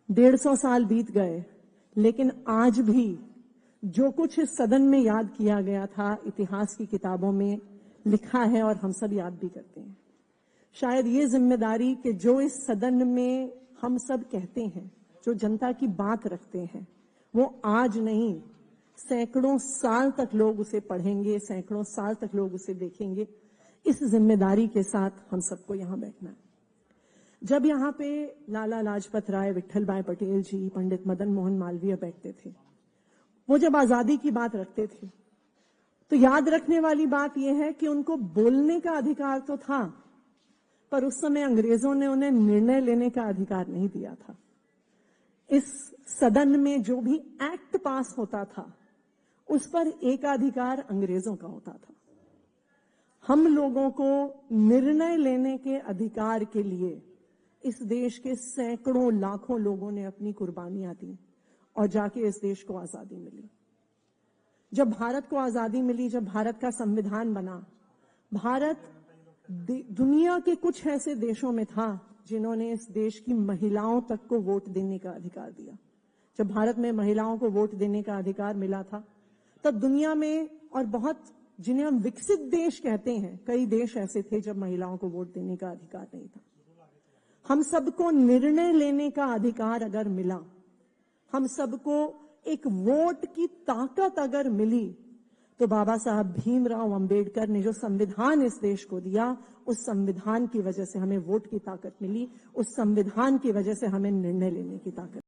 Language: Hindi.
150 साल बीत गए, लेकिन आज भी जो कुछ इस सदन में याद किया गया था, इतिहास की किताबों में लिखा है और हम सब याद भी करते हैं। शायद ये जिम्मेदारी कि जो इस सदन में हम सब कहते हैं, जो जनता की बात रखते हैं, वो आज नहीं, सैकड़ों साल तक लोग उसे पढ़ेंगे, सैकड़ों साल तक लोग उसे देखेंगे। इस जिम्मेदारी के साथ हम सबको यहां बैठना है। जब यहां पे लाला लाजपत राय, विट्ठल भाई पटेल जी, पंडित मदन मोहन मालवीय बैठते थे, वो जब आजादी की बात रखते थे, तो याद रखने वाली बात यह है कि उनको बोलने का अधिकार तो था, पर उस समय अंग्रेजों ने उन्हें निर्णय लेने का अधिकार नहीं दिया था। इस सदन में जो भी एक्ट पास होता था, उस पर एकाधिकार अंग्रेजों का होता था। हम लोगों को निर्णय लेने के अधिकार के लिए इस देश के सैकड़ों लाखों लोगों ने अपनी कुर्बानियां दी और जाके इस देश को आजादी मिली। जब भारत को आजादी मिली, जब भारत का संविधान बना, भारत दुनिया के कुछ ऐसे देशों में था जिन्होंने इस देश की महिलाओं तक को वोट देने का अधिकार दिया। जब भारत में महिलाओं को वोट देने का अधिकार मिला था, तब दुनिया में और बहुत जिन्हें हम विकसित देश कहते हैं, कई देश ऐसे थे जब महिलाओं को वोट देने का अधिकार नहीं था। हम सबको निर्णय लेने का अधिकार अगर मिला, हम सबको एक वोट की ताकत अगर मिली, तो बाबा साहब भीमराव अंबेडकर ने जो संविधान इस देश को दिया, उस संविधान की वजह से हमें वोट की ताकत मिली, उस संविधान की वजह से हमें निर्णय लेने की ताकत